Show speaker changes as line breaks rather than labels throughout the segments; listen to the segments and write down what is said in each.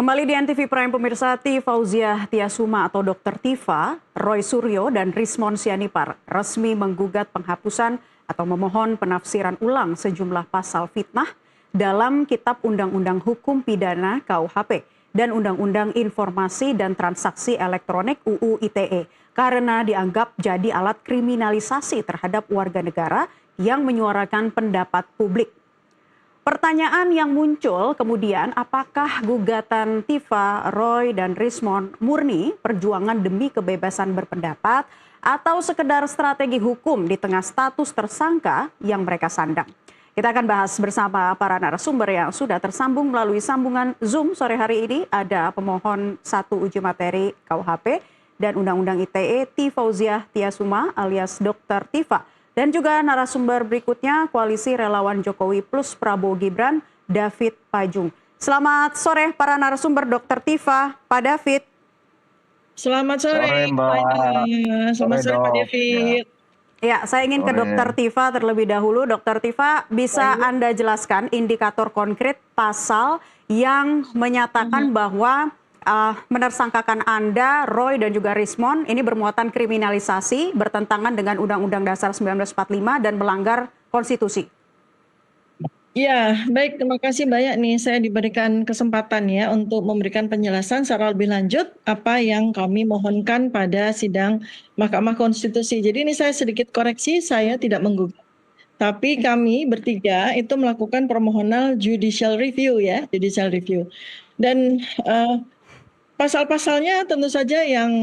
Kembali di NTV Prime pemirsa, Fauziah Tiasuma atau Dr. Tifa, Roy Suryo dan Rismon Sianipar resmi menggugat penghapusan atau memohon penafsiran ulang sejumlah pasal fitnah dalam Kitab Undang-Undang Hukum Pidana KUHP dan Undang-Undang Informasi dan Transaksi Elektronik UU ITE karena dianggap jadi alat kriminalisasi terhadap warga negara yang menyuarakan pendapat publik. Pertanyaan yang muncul kemudian, apakah gugatan Tifa, Roy, dan Rismon murni perjuangan demi kebebasan berpendapat atau sekedar strategi hukum di tengah status tersangka yang mereka sandang? Kita akan bahas bersama para narasumber yang sudah tersambung melalui sambungan Zoom sore hari ini. Ada pemohon 1 uji materi KUHP dan Undang-Undang ITE, Fauziah Tiasuma alias Dr. Tifa. Dan juga narasumber berikutnya, Koalisi Relawan Jokowi plus Prabowo Gibran, David Pajung. Selamat sore para narasumber, Dr. Tifa, Pak David.
Selamat sore,
Mbak.
Selamat sore Pak David.
Ya, saya ingin ke Dr. Tifa terlebih dahulu. Dr. Tifa, bisa Anda jelaskan indikator konkret pasal yang menyatakan bahwa menersangkakan Anda, Roy dan juga Rismon ini bermuatan kriminalisasi, bertentangan dengan Undang-Undang Dasar 1945 dan melanggar konstitusi?
Ya, baik, terima kasih banyak nih saya diberikan kesempatan ya untuk memberikan penjelasan secara lebih lanjut apa yang kami mohonkan pada sidang Mahkamah Konstitusi. Jadi ini saya sedikit koreksi, saya tidak menggugat. Tapi kami bertiga itu melakukan permohonan judicial review ya, judicial review. Dan pasal-pasalnya tentu saja yang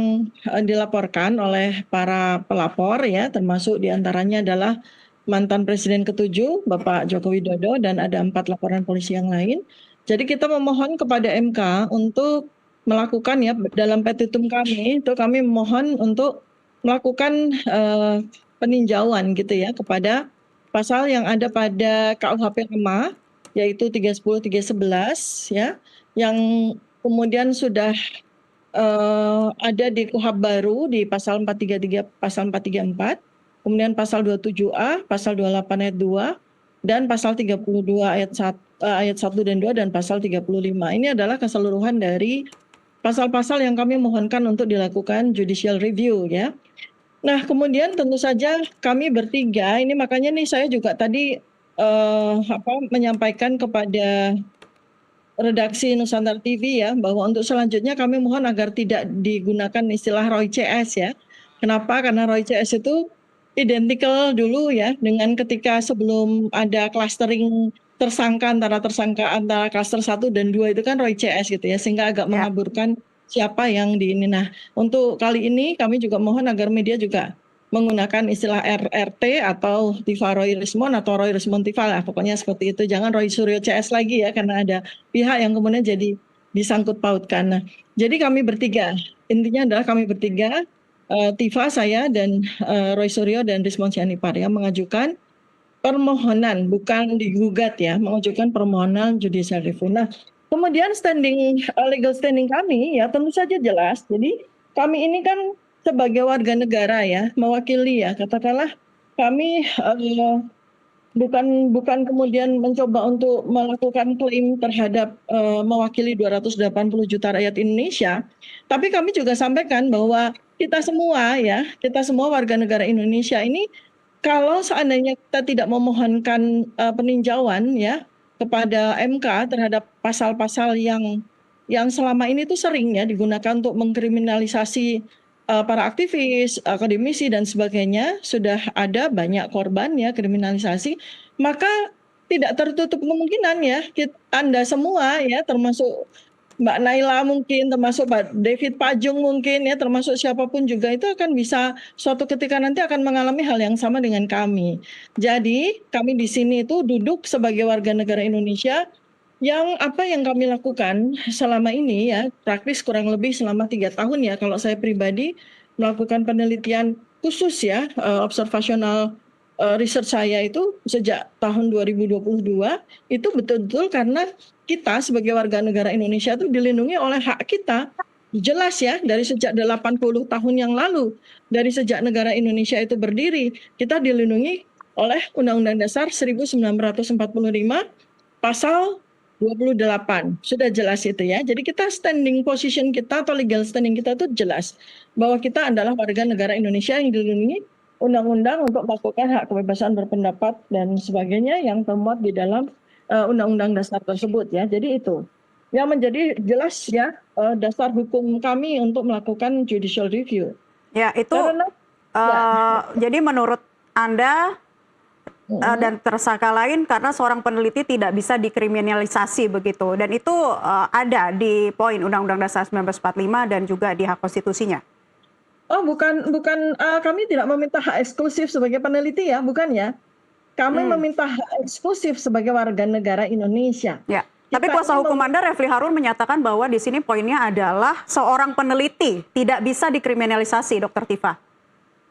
dilaporkan oleh para pelapor ya, termasuk diantaranya adalah mantan Presiden ke-7 Bapak Joko Widodo dan ada 4 laporan polisi yang lain. Jadi kita memohon kepada MK untuk melakukan ya dalam petitum kami itu kami memohon untuk melakukan peninjauan gitu ya kepada pasal yang ada pada KUHP lama yaitu 310, 311 ya yang kemudian sudah ada di KUHP baru di pasal 433, pasal 434, kemudian pasal 27A, pasal 28 ayat 2, dan pasal 32 ayat 1 dan 2, dan pasal 35. Ini adalah keseluruhan dari pasal-pasal yang kami mohonkan untuk dilakukan judicial review ya. Nah kemudian tentu saja kami bertiga, ini makanya nih saya juga tadi menyampaikan kepada redaksi Nusantara TV ya, bahwa untuk selanjutnya kami mohon agar tidak digunakan istilah Roy CS ya. Kenapa? Karena Roy CS itu identical dulu ya dengan ketika sebelum ada clustering tersangka antara cluster 1 dan 2 itu kan Roy CS gitu ya, sehingga agak mengaburkan siapa yang di ini. Nah, untuk kali ini kami juga mohon agar media juga menggunakan istilah RRT atau Tifa Roy Rismon atau Roy Rismon Tifa lah, pokoknya seperti itu. Jangan Roy Suryo CS lagi ya, karena ada pihak yang kemudian jadi disangkut pautkan. Nah, jadi kami bertiga, intinya adalah kami bertiga, Tifa, saya, dan Roy Suryo dan Rismon Sianipar yang mengajukan permohonan, bukan digugat ya, mengajukan permohonan judicial review. Nah, kemudian legal standing kami ya tentu saja jelas. Jadi kami ini kan sebagai warga negara ya, mewakili ya, katakanlah kami bukan kemudian mencoba untuk melakukan klaim terhadap mewakili 280 juta rakyat Indonesia, tapi kami juga sampaikan bahwa kita semua warga negara Indonesia ini kalau seandainya kita tidak memohonkan peninjauan ya kepada MK terhadap pasal-pasal yang selama ini tuh sering ya digunakan untuk mengkriminalisasi para aktivis, akademisi dan sebagainya, sudah ada banyak korban ya kriminalisasi, maka tidak tertutup kemungkinan ya Anda semua ya, termasuk Mbak Naila mungkin, termasuk Pak David Pajung mungkin ya, termasuk siapapun juga itu akan bisa suatu ketika nanti akan mengalami hal yang sama dengan kami. Jadi kami di sini itu duduk sebagai warga negara Indonesia yang apa yang kami lakukan selama ini ya, praktis kurang lebih selama 3 tahun ya, kalau saya pribadi melakukan penelitian khusus ya, observational research saya itu sejak tahun 2022, itu betul-betul karena kita sebagai warga negara Indonesia itu dilindungi oleh hak kita. Jelas ya, dari sejak 80 tahun yang lalu, dari sejak negara Indonesia itu berdiri, kita dilindungi oleh Undang-Undang Dasar 1945, pasal 28 sudah jelas itu ya. Jadi kita standing position kita atau legal standing kita itu jelas bahwa kita adalah warga negara Indonesia yang dilindungi undang-undang untuk melakukan hak kebebasan berpendapat dan sebagainya yang termuat di dalam undang-undang dasar tersebut ya. Jadi itu yang menjadi jelas ya dasar hukum kami untuk melakukan judicial review.
Ya, itu
Karena
jadi menurut Anda dan tersangka lain karena seorang peneliti tidak bisa dikriminalisasi begitu. Dan itu ada di poin Undang-Undang Dasar 1945 dan juga di hak konstitusinya.
Oh, bukan kami tidak meminta hak eksklusif sebagai peneliti ya, bukan ya. Kami meminta hak eksklusif sebagai warga negara Indonesia.
Ya. Tapi kuasa hukum Anda, Refli Harun, menyatakan bahwa di sini poinnya adalah seorang peneliti tidak bisa dikriminalisasi, Dr. Tifa.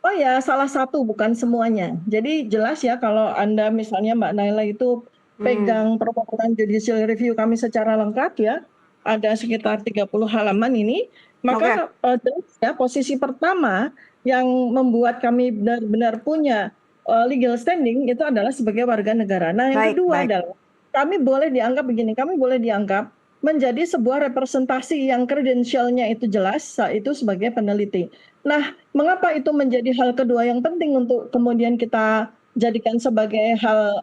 Oh ya, salah satu, bukan semuanya. Jadi jelas ya kalau Anda misalnya Mbak Naila itu pegang permohonan judicial review kami secara lengkap ya, ada sekitar 30 halaman ini, maka jelas ya posisi pertama yang membuat kami benar-benar punya legal standing itu adalah sebagai warga negara. Nah, yang kedua adalah kami boleh dianggap begini, kami boleh dianggap menjadi sebuah representasi yang kredensialnya itu jelas, itu sebagai peneliti. Nah, mengapa itu menjadi hal kedua yang penting untuk kemudian kita jadikan sebagai hal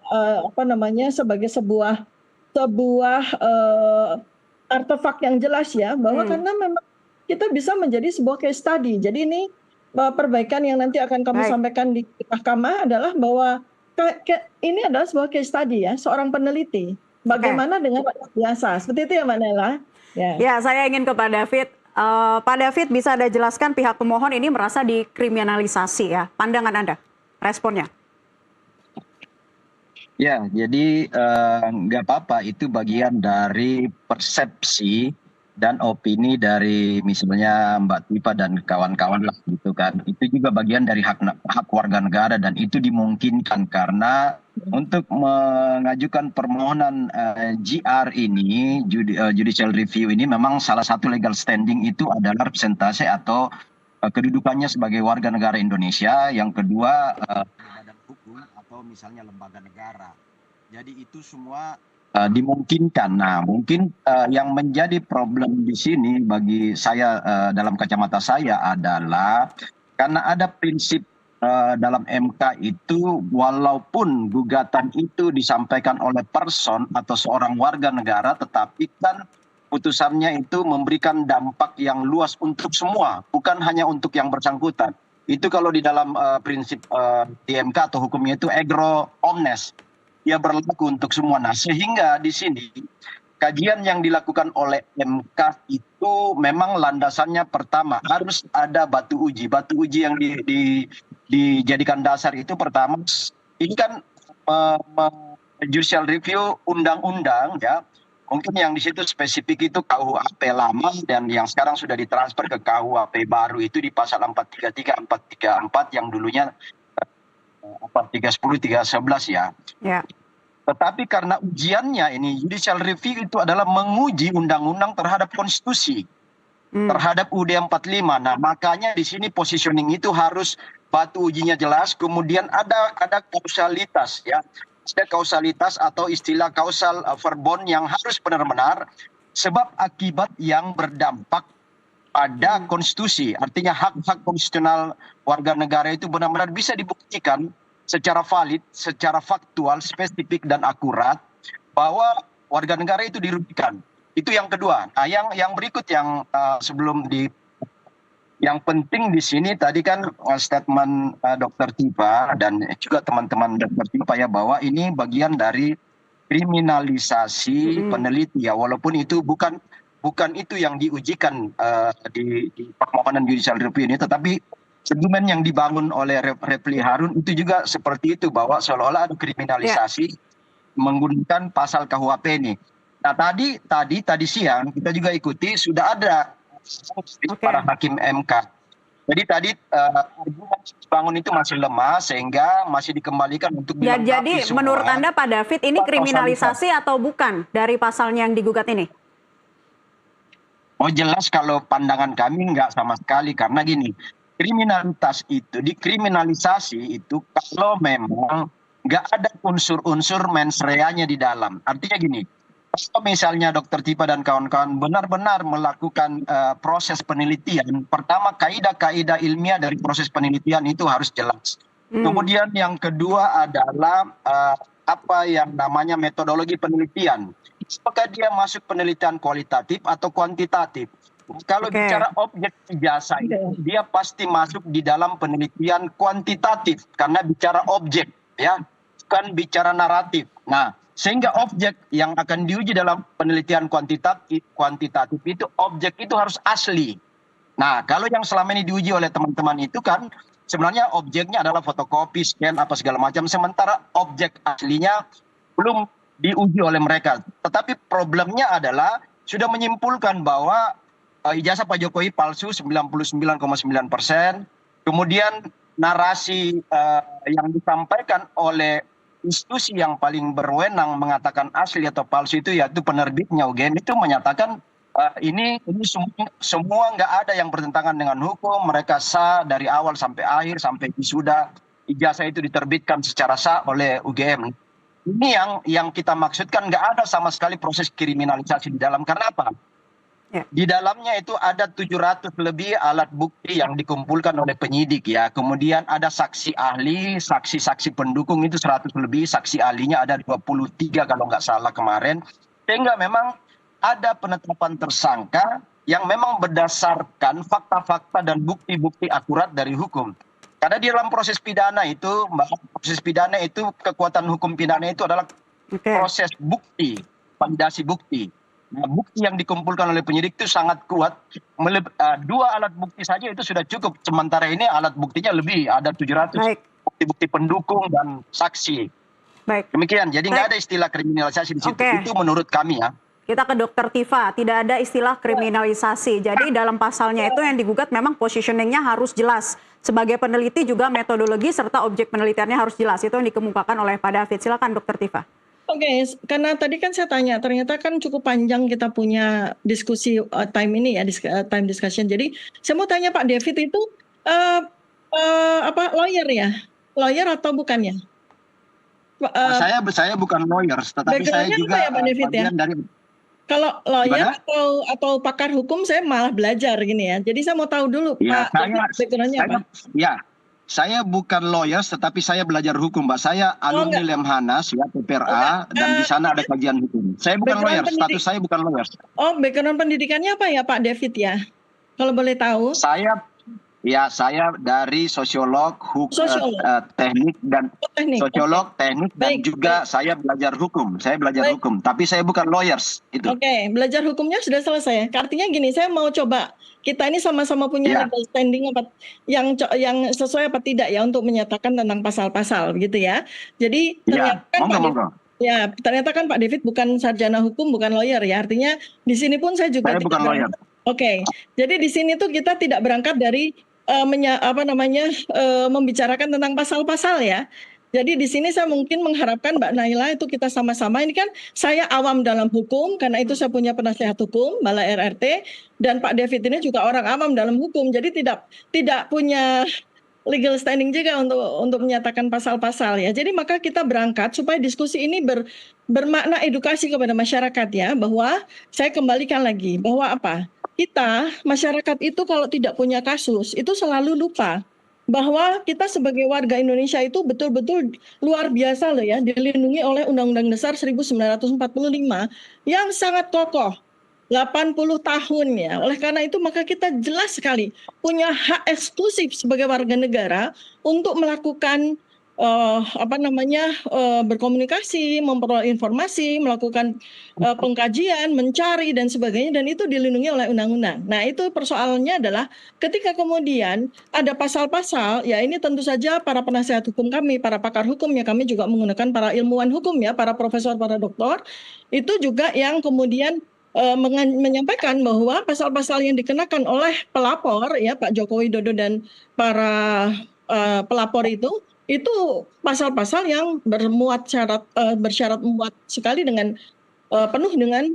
sebagai sebuah artefak yang jelas ya, bahwa karena memang kita bisa menjadi sebuah case study. Jadi ini perbaikan yang nanti akan kami sampaikan di mahkamah adalah bahwa ini adalah sebuah case study ya, seorang peneliti. Bagaimana dengan rakyat biasa? Seperti itu ya Mbak Nela?
Ya, saya ingin ke Pak David. Pak David, bisa Anda jelaskan pihak pemohon ini merasa dikriminalisasi ya? Pandangan Anda, responnya?
Ya, jadi nggak apa-apa, itu bagian dari persepsi dan opini dari misalnya Mbak Tifa dan kawan-kawan lah gitu kan. Itu juga bagian dari hak warga negara dan itu dimungkinkan karena untuk mengajukan permohonan GR ini, judicial review ini memang salah satu legal standing itu adalah representasi atau kedudukannya sebagai warga negara Indonesia. Yang kedua, badan hukum atau misalnya lembaga negara. Jadi itu semua dimungkinkan. Nah, mungkin yang menjadi problem di sini bagi saya dalam kacamata saya adalah karena ada prinsip dalam MK itu walaupun gugatan itu disampaikan oleh person atau seorang warga negara, tetapi kan putusannya itu memberikan dampak yang luas untuk semua, bukan hanya untuk yang bersangkutan. Itu kalau di dalam prinsip di MK atau hukumnya itu agro omnes. Ya berlaku untuk semua. Nah, sehingga di sini kajian yang dilakukan oleh MK itu memang landasannya pertama harus ada batu uji. Batu uji yang dijadikan dasar itu pertama, ini kan judicial review undang-undang ya. Mungkin yang di situ spesifik itu KUHP lama dan yang sekarang sudah ditransfer ke KUHP baru itu di pasal 433, 434 yang dulunya 310, 311 ya. Tetapi karena ujiannya ini judicial review itu adalah menguji undang-undang terhadap konstitusi, terhadap UUD 45. Nah, makanya di sini positioning itu harus batu ujinya jelas, kemudian ada kausalitas ya. Ada kausalitas atau istilah kausal verbon yang harus benar-benar sebab akibat yang berdampak pada konstitusi. Artinya hak-hak konstitusional warga negara itu benar-benar bisa dibuktikan secara valid, secara faktual, spesifik dan akurat bahwa warga negara itu dirugikan. Itu yang kedua. Nah, yang berikut yang sebelum yang penting di sini tadi kan statement Dr. Tifa dan juga teman-teman Dr. Tifa ya bahwa ini bagian dari kriminalisasi peneliti ya, walaupun itu bukan itu yang diujikan di permohonan judicial review ini, tetapi argumen yang dibangun oleh Refli Harun itu juga seperti itu, bahwa seolah-olah ada kriminalisasi menggunakan pasal KUHP ini. Nah, tadi siang kita juga ikuti sudah ada para hakim MK. Jadi tadi argumen bangun itu masih lemah sehingga masih dikembalikan untuk dilengkapi
jadi semua. Menurut Anda Pak David ini kriminalisasi atau bukan dari pasalnya yang digugat ini?
Oh, jelas kalau pandangan kami enggak sama sekali, karena gini, kriminalitas itu, dikriminalisasi itu kalau memang nggak ada unsur-unsur mens reanya di dalam. Artinya gini, Kalau misalnya Dokter Tipa dan kawan-kawan benar-benar melakukan proses penelitian, pertama kaidah-kaidah ilmiah dari proses penelitian itu harus jelas. Kemudian yang kedua adalah apa yang namanya metodologi penelitian. Apakah dia masuk penelitian kualitatif atau kuantitatif? Kalau bicara objek ijazah itu dia pasti masuk di dalam penelitian kuantitatif karena bicara objek, ya, bukan bicara naratif. Nah, sehingga objek yang akan diuji dalam penelitian kuantitatif itu objek itu harus asli. Nah, kalau yang selama ini diuji oleh teman-teman itu kan sebenarnya objeknya adalah fotokopi, scan, apa segala macam. Sementara objek aslinya belum diuji oleh mereka. Tetapi problemnya adalah sudah menyimpulkan bahwa ijazah Pak Jokowi palsu 99,9%. Kemudian narasi yang disampaikan oleh institusi yang paling berwenang mengatakan asli atau palsu itu yaitu penerbitnya UGM itu menyatakan ini semua nggak ada yang bertentangan dengan hukum, mereka sah dari awal sampai akhir sampai wisuda, ijazah itu diterbitkan secara sah oleh UGM. Ini yang kita maksudkan, nggak ada sama sekali proses kriminalisasi di dalam. Karena apa? Di dalamnya itu ada 700 lebih alat bukti yang dikumpulkan oleh penyidik, ya. Kemudian ada saksi ahli, saksi-saksi pendukung itu 100 lebih, saksi ahlinya ada 23 kalau nggak salah kemarin. Sehingga memang ada penetapan tersangka yang memang berdasarkan fakta-fakta dan bukti-bukti akurat dari hukum. Karena di dalam proses pidana itu, kekuatan hukum pidana itu adalah proses bukti, validasi bukti. Nah, bukti yang dikumpulkan oleh penyidik itu sangat kuat. 2 alat bukti saja itu sudah cukup. Sementara ini alat buktinya lebih, ada 700 bukti-bukti pendukung dan saksi. Demikian, jadi nggak ada istilah kriminalisasi di situ. Itu menurut kami, ya.
Kita ke Dokter Tifa, tidak ada istilah kriminalisasi. Jadi dalam pasalnya itu yang digugat memang positioningnya harus jelas. Sebagai peneliti juga metodologi serta objek penelitiannya harus jelas. Itu yang dikemukakan oleh Pak David. Silakan Dokter Tifa.
Oke, karena tadi kan saya tanya, ternyata kan cukup panjang kita punya diskusi time ini ya, time discussion. Jadi saya mau tanya Pak David itu lawyer ya, lawyer atau bukan ya?
Saya bukan lawyer, tetapi saya juga
ya, Pak David,
bagian dari.
Kalau lawyer atau pakar hukum saya malah belajar gini ya. Jadi saya mau tahu dulu Pak background-nya apa?
Ya. Saya bukan lawyer, tetapi saya belajar hukum, Mbak. Saya alumni Lemhanas, ya, PPRA, dan di sana ada kajian hukum. Saya bukan lawyer, status saya bukan lawyer.
Oh, background pendidikannya apa ya, Pak David ya? Kalau boleh tahu. Saya dari sosiolog, teknik dan sosiolog, teknik dan juga saya belajar hukum. Saya belajar hukum, tapi saya bukan lawyers itu. Oke, belajar hukumnya sudah selesai. Artinya gini, saya mau coba kita ini sama-sama punya legal standing apa yang sesuai apa tidak ya untuk menyatakan tentang pasal-pasal begitu ya. Jadi ternyata kan ternyata kan Pak David bukan sarjana hukum, bukan lawyer ya. Artinya di sini pun saya juga bukan lawyer. Oke. Jadi di sini tuh kita tidak berangkat dari membicarakan tentang pasal-pasal ya. Jadi di sini saya mungkin mengharapkan Mbak Naila itu kita sama-sama, ini kan saya awam dalam hukum karena itu saya punya penasehat hukum Bala RRT, dan Pak David ini juga orang awam dalam hukum. Jadi tidak punya legal standing juga untuk menyatakan pasal-pasal ya. Jadi maka kita berangkat supaya diskusi ini bermakna edukasi kepada masyarakat ya, bahwa saya kembalikan lagi bahwa kita masyarakat itu kalau tidak punya kasus itu selalu lupa bahwa kita sebagai warga Indonesia itu betul-betul luar biasa loh ya, dilindungi oleh Undang-Undang Dasar 1945 yang sangat kokoh, 80 tahun ya. Oleh karena itu maka kita jelas sekali punya hak eksklusif sebagai warga negara untuk melakukan berkomunikasi, memperoleh informasi, melakukan pengkajian, mencari dan sebagainya, dan itu dilindungi oleh undang-undang. Nah, itu persoalannya adalah ketika kemudian ada pasal-pasal, ya ini tentu saja para penasihat hukum kami, para pakar hukum ya, kami juga menggunakan para ilmuwan hukum ya, para profesor, para doktor, itu juga yang kemudian menyampaikan bahwa pasal-pasal yang dikenakan oleh pelapor ya Pak Joko Widodo dan para pelapor itu pasal-pasal yang bersyarat muat sekali dengan penuh dengan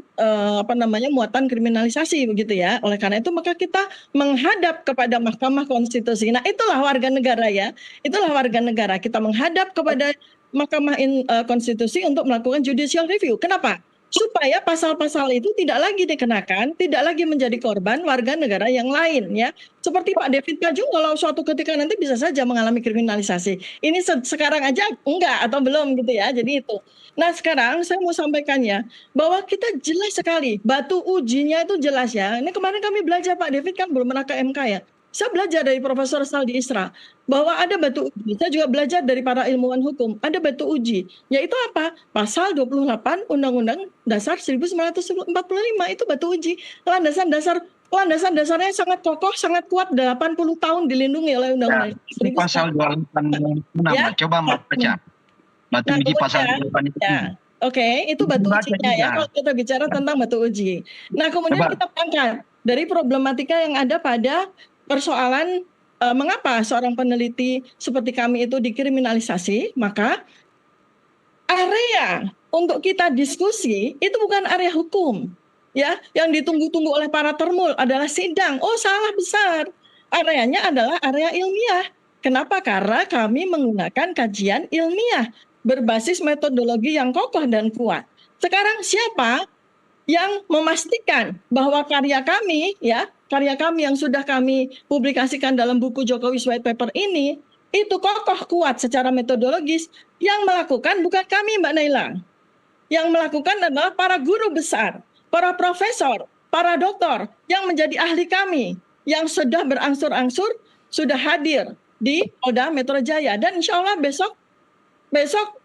muatan kriminalisasi begitu ya. Oleh karena itu maka kita menghadap kepada Mahkamah Konstitusi. Nah, itulah warga negara ya. Itulah warga negara. Kita menghadap kepada Mahkamah Konstitusi untuk melakukan judicial review. Kenapa? supaya pasal-pasal itu tidak lagi dikenakan, tidak lagi menjadi korban warga negara yang lain ya. Seperti Pak David Kajung kalau suatu ketika nanti bisa saja mengalami kriminalisasi. Ini sekarang aja enggak atau belum gitu ya. Jadi itu. Nah, sekarang saya mau sampaikan ya bahwa kita jelas sekali batu ujinya itu jelas ya. Ini kemarin kami belajar Pak David kan belum pernah ke MK ya. Saya belajar dari Profesor Saldi Isra bahwa ada batu uji. Saya juga belajar dari para ilmuwan hukum. Ada batu uji, yaitu apa? Pasal 28 Undang-Undang Dasar 1945 itu batu uji. Landasan dasarnya sangat kokoh, sangat kuat, 80 tahun dilindungi oleh Undang-Undang.
Itu pasal 28
Ya.
coba Mbak baca. Batu
Nah,
uji pasal
kemudian,
28 itu.
ya, oke, itu batu
Baca
ujinya ya
juga.
kalau kita bicara tentang batu uji. Nah, kemudian
Coba.
kita angkat dari problematika yang ada pada persoalan mengapa seorang peneliti seperti kami itu dikriminalisasi, maka area untuk kita diskusi itu bukan area hukum. Ya, yang ditunggu-tunggu oleh para termul adalah sidang. Oh, salah besar. Areanya adalah area ilmiah. Kenapa? Karena kami menggunakan kajian ilmiah berbasis metodologi yang kokoh dan kuat. Sekarang siapa yang memastikan bahwa karya kami yang sudah kami publikasikan dalam buku Jokowi's White Paper ini itu kokoh kuat secara metodologis? Yang melakukan bukan kami, Mbak Naila. Yang melakukan adalah para guru besar, para profesor, para doktor yang menjadi ahli kami yang sudah berangsur-angsur sudah hadir di Polda Metro Jaya, dan insya Allah besok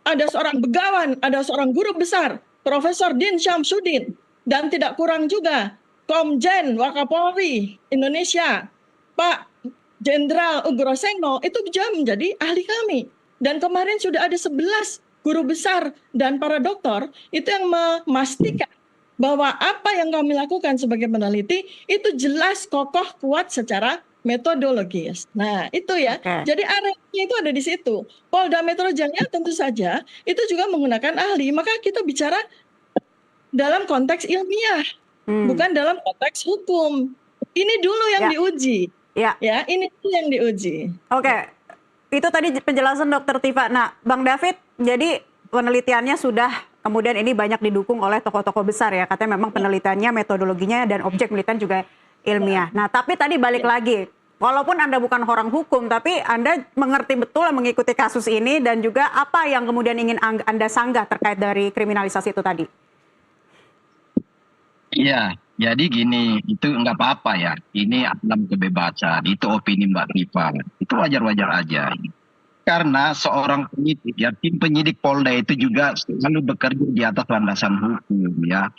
ada seorang begawan, ada seorang guru besar, Profesor Din Syamsuddin, dan tidak kurang juga Komjen Wakapolri Indonesia, Pak Jenderal Ugroseno, itu juga menjadi ahli kami. Dan kemarin sudah ada 11 guru besar dan para doktor itu yang memastikan bahwa apa yang kami lakukan sebagai peneliti itu jelas, kokoh, kuat secara metodologis. Nah, itu ya.
Oke.
Jadi areanya itu ada di situ. Polda Metro Jaya tentu saja itu juga menggunakan ahli. Maka kita bicara dalam konteks ilmiah, bukan dalam konteks hukum. Ini dulu yang diuji.
Ya.
Ya, ini dulu yang diuji.
Oke. Itu tadi penjelasan Dr. Tifa. Nah, Bang David, jadi penelitiannya sudah kemudian ini banyak didukung oleh tokoh-tokoh besar ya. Katanya memang penelitiannya, metodologinya, dan objek penelitian juga ilmiah. Nah, tapi tadi balik lagi, walaupun Anda bukan orang hukum, tapi Anda mengerti betul mengikuti kasus ini dan juga apa yang kemudian ingin Anda sanggah terkait dari kriminalisasi itu tadi.
Iya, jadi gini, itu nggak apa-apa ya. Ini alam kebebasan, itu opini Mbak Tifa. Itu wajar-wajar aja. Karena seorang penyidik, ya tim penyidik Polda itu juga selalu bekerja di atas landasan hukum ya.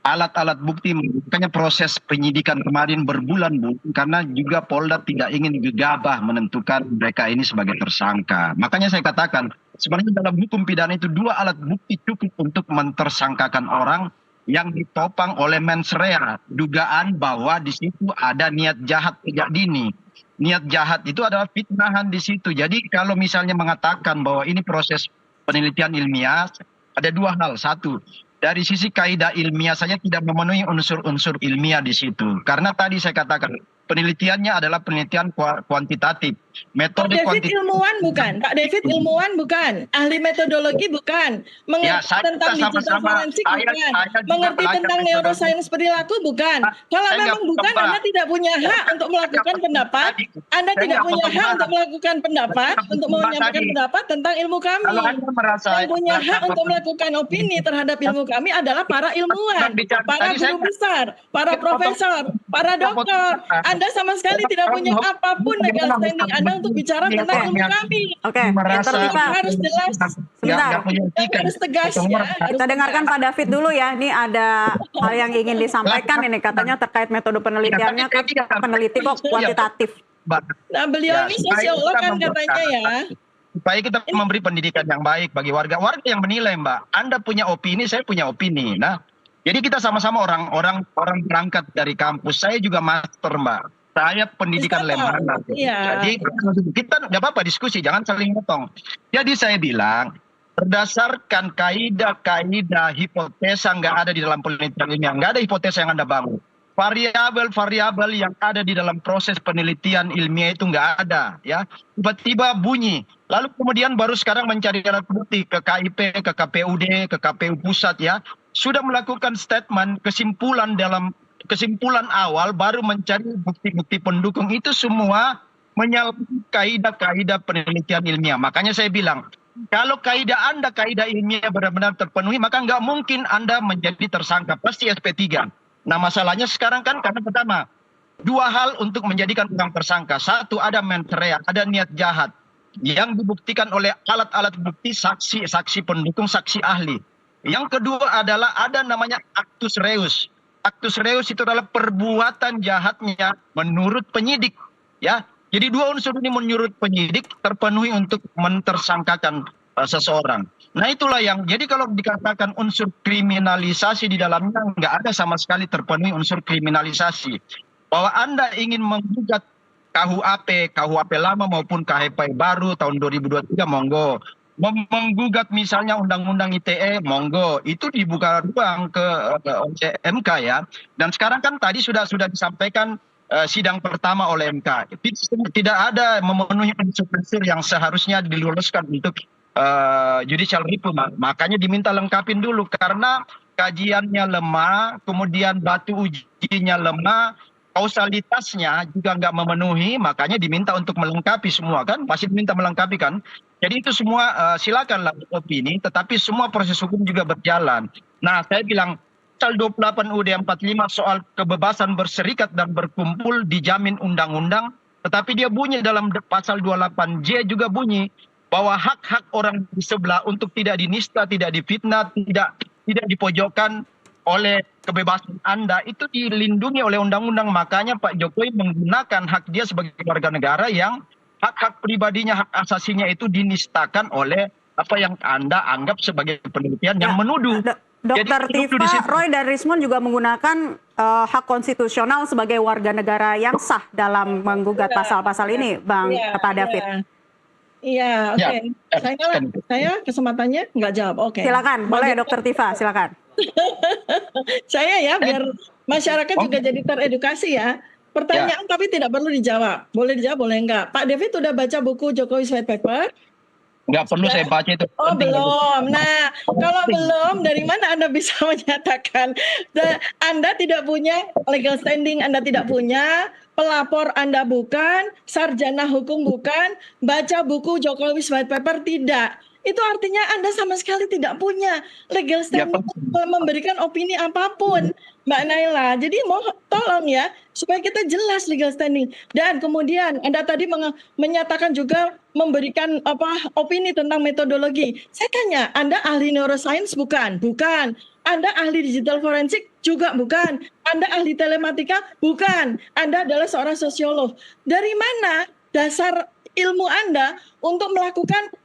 Alat-alat bukti, makanya proses penyidikan kemarin berbulan-bulan karena juga Polda tidak ingin gegabah menentukan mereka ini sebagai tersangka. Makanya saya katakan, sebenarnya dalam hukum pidana itu 2 alat bukti cukup untuk mentersangkakan orang yang ditopang oleh mens rea, dugaan bahwa di situ ada niat jahat sejak dini. Niat jahat itu adalah fitnahan di situ. Jadi kalau misalnya mengatakan bahwa ini proses penelitian ilmiah, ada 2 hal. Satu, dari sisi kaidah ilmiah saja tidak memenuhi unsur-unsur ilmiah di situ. Karena tadi saya katakan penelitiannya adalah penelitian kuantitatif. Metode
Pak David
kuantitatif.
ilmuwan bukan? Pak David ilmuwan bukan? Ahli metodologi bukan? Mengerti tentang digital forensik bukan? Mengerti tentang neuroscience perilaku bukan? Kalau memang bukan, Anda tidak punya hak untuk melakukan pendapat. Anda tidak punya hak untuk melakukan pendapat, untuk menyampaikan pendapat tentang ilmu kami. Yang punya hak untuk melakukan opini terhadap ilmu kami adalah para ilmuwan, para guru besar, para profesor, para dokter. Anda sama sekali tidak punya apapun legal standing Anda untuk bicara tentang ilmu kami.
Oke,
Itu harus jelas.
Sebentar.
Harus tegas ya.
Kita dengarkan Pak David dulu ya. Ini ada hal yang ingin disampaikan ini katanya terkait metode penelitiannya kan peneliti kok kuantitatif.
Nah, beliau ini sosiolog kan katanya ya.
Supaya kita memberi pendidikan yang baik bagi warga yang menilai, Mbak. Anda punya opini, saya punya opini. Nah, jadi kita sama-sama orang berangkat dari kampus. Saya juga master, Mbak. Saya pendidikan Lemhanas.
Iya.
Jadi kita nggak apa-apa diskusi, jangan saling motong. Jadi saya bilang berdasarkan kaidah hipotesa nggak ada di dalam penelitian ini, nggak ada hipotesa yang Anda bangun. Variabel-variabel yang ada di dalam proses penelitian ilmiah itu nggak ada, ya. Tiba-tiba bunyi. Lalu kemudian baru sekarang mencari alat bukti ke KIP, ke KPUD, ke KPU pusat, ya. sudah melakukan statement kesimpulan awal baru mencari bukti-bukti pendukung, itu semua menyalahi kaidah-kaidah penelitian ilmiah. Makanya saya bilang, kalau kaidah ilmiah benar-benar terpenuhi, maka nggak mungkin Anda menjadi tersangka, pasti SP3. Nah, masalahnya sekarang kan karena pertama, dua hal untuk menjadikan orang tersangka. Satu, ada mens rea, ada niat jahat yang dibuktikan oleh alat-alat bukti, saksi pendukung, saksi ahli. Yang kedua adalah ada namanya actus reus. Actus reus itu adalah perbuatan jahatnya menurut penyidik, ya. Jadi dua unsur ini menurut penyidik terpenuhi untuk mentersangkakan seseorang. Nah, itulah yang jadi kalau dikatakan unsur kriminalisasi di dalamnya, nggak ada sama sekali terpenuhi unsur kriminalisasi. Bahwa Anda ingin menggugat KUHP lama maupun KHP baru tahun 2023, monggo. Menggugat misalnya Undang-Undang ITE, monggo. Itu dibuka ruang ke MK, ya. Dan sekarang kan tadi sudah disampaikan sidang pertama oleh MK. Tidak ada memenuhi unsur-unsur yang seharusnya diloloskan untuk judicial review. Makanya diminta lengkapin dulu karena kajiannya lemah, kemudian batu ujinya lemah, kausalitasnya juga nggak memenuhi, makanya diminta untuk melengkapi semua, kan masih diminta melengkapi kan. Jadi itu semua silakanlah opini, tetapi semua proses hukum juga berjalan. Nah, saya bilang pasal 28 UUD 45 soal kebebasan berserikat dan berkumpul dijamin undang-undang, tetapi dia bunyi dalam pasal 28J juga bunyi bahwa hak-hak orang di sebelah untuk tidak dinista, tidak difitnah, tidak dipojokkan oleh kebebasan Anda itu dilindungi oleh undang-undang. Makanya Pak Jokowi menggunakan hak dia sebagai warga negara yang hak-hak pribadinya, hak asasinya itu dinistakan oleh apa yang Anda anggap sebagai penelitian yang menuduh.
Dr. Tifa, Roy dan Rismond juga menggunakan hak konstitusional sebagai warga negara yang sah dalam menggugat pasal-pasal ini, Bang Pak David.
Iya, oke. Saya kesempatannya nggak jawab. Oke.
Silakan, boleh Dr. Tifa, silakan.
Saya ya biar masyarakat juga jadi teredukasi ya. Pertanyaan tapi tidak perlu dijawab. Boleh dijawab, boleh enggak. Pak David udah baca buku Jokowi White Paper?
Nggak perlu saya baca itu.
Oh, belum. Nah, kalau belum, dari mana Anda bisa menyatakan Anda tidak punya legal standing, Anda tidak punya, pelapor Anda bukan, sarjana hukum bukan, baca buku Jokowi White Paper tidak. Itu artinya Anda sama sekali tidak punya legal standing memberikan opini apapun, Mbak Naila. Jadi tolong ya, supaya kita jelas legal standing. Dan kemudian Anda tadi menyatakan juga memberikan opini tentang metodologi. Saya tanya, Anda ahli neuroscience bukan? Bukan. Anda ahli digital forensik juga bukan. Anda ahli telematika bukan. Anda adalah seorang sosiolog. Dari mana dasar ilmu Anda untuk melakukan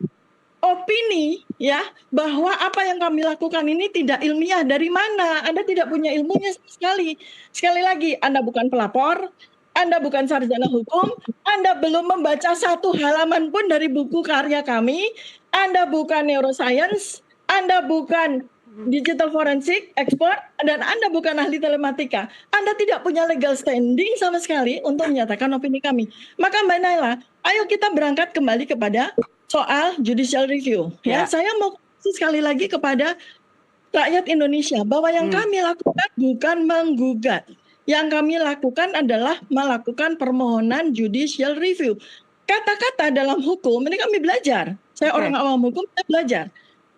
opini ya bahwa apa yang kami lakukan ini tidak ilmiah? Dari mana? Anda tidak punya ilmunya sekali. Sekali lagi, Anda bukan pelapor, Anda bukan sarjana hukum, Anda belum membaca satu halaman pun dari buku karya kami, Anda bukan neuroscience, Anda bukan digital forensik expert, dan Anda bukan ahli telematika. Anda tidak punya legal standing sama sekali untuk menyatakan opini kami. Maka Mbak Naila, ayo kita berangkat kembali kepada soal judicial review. Ya, saya mau sekali lagi kepada rakyat Indonesia bahwa yang kami lakukan bukan menggugat. Yang kami lakukan adalah melakukan permohonan judicial review. Kata-kata dalam hukum, ini kami belajar. Saya orang awam hukum, saya belajar.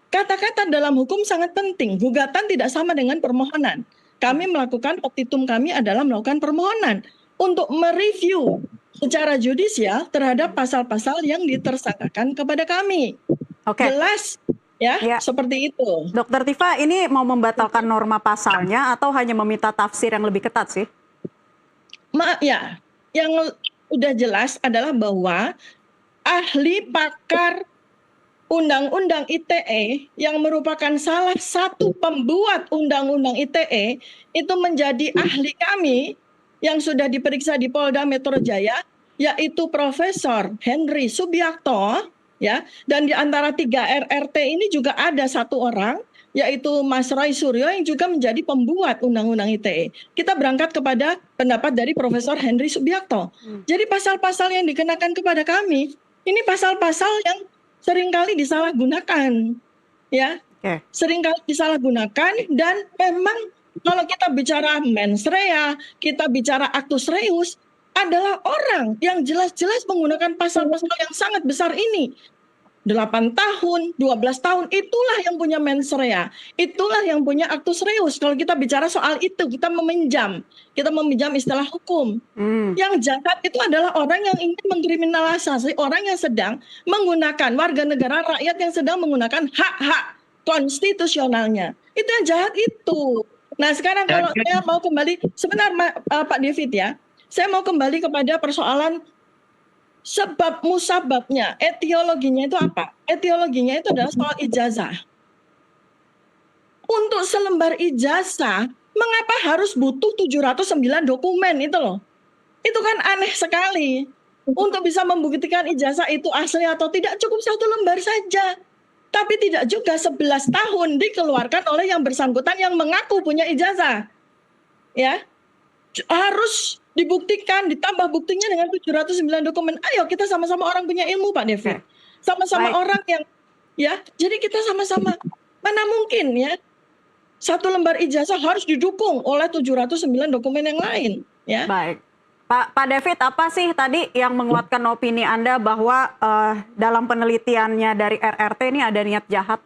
Kata-kata dalam hukum sangat penting. Gugatan tidak sama dengan permohonan. Kami melakukan petitum kami adalah melakukan permohonan untuk mereview secara judicial terhadap pasal-pasal yang ditersangkakan kepada kami. Jelas ya, seperti itu.
Dr. Tifa, ini mau membatalkan norma pasalnya atau hanya meminta tafsir yang lebih ketat sih?
Ya, yang udah jelas adalah bahwa ahli pakar Undang-Undang ITE yang merupakan salah satu pembuat Undang-Undang ITE itu menjadi ahli kami yang sudah diperiksa di Polda Metro Jaya, yaitu Profesor Henry Subiakto, ya, dan di antara 3 RRT ini juga ada satu orang, yaitu Mas Roy Suryo yang juga menjadi pembuat Undang-Undang ITE. Kita berangkat kepada pendapat dari Profesor Henry Subiakto. Jadi pasal-pasal yang dikenakan kepada kami, ini pasal-pasal yang seringkali disalahgunakan, ya.
Oke.
Seringkali disalahgunakan, dan memang kalau kita bicara mens rea, kita bicara actus reus, adalah orang yang jelas-jelas menggunakan pasal-pasal yang sangat besar ini. 8 tahun, 12 tahun, itulah yang punya mens rea. Itulah yang punya actus reus. Kalau kita bicara soal itu, kita meminjam istilah hukum. Yang jahat itu adalah orang yang ingin mengkriminalisasi orang yang sedang menggunakan, warga negara rakyat yang sedang menggunakan hak-hak konstitusionalnya. Itu yang jahat itu. Nah, sekarang kalau saya mau kembali, sebentar Pak David ya, saya mau kembali kepada persoalan sebab musababnya, etiologinya itu apa? Etiologinya itu adalah soal ijazah. Untuk selembar ijazah, mengapa harus butuh 709 dokumen itu loh? Itu kan aneh sekali. Untuk bisa membuktikan ijazah itu asli atau tidak, cukup 1 lembar saja. Tapi tidak juga 11 tahun dikeluarkan oleh yang bersangkutan yang mengaku punya ijazah. Ya, harus dibuktikan, ditambah buktinya dengan 709 dokumen. Ayo kita sama-sama orang punya ilmu Pak David. Sama-sama orang yang, ya, jadi kita sama-sama, mana mungkin ya, 1 lembar ijazah harus didukung oleh 709 dokumen yang lain. Ya.
Baik. Pak David, apa sih tadi yang menguatkan opini Anda bahwa dalam penelitiannya dari RRT ini ada niat jahat?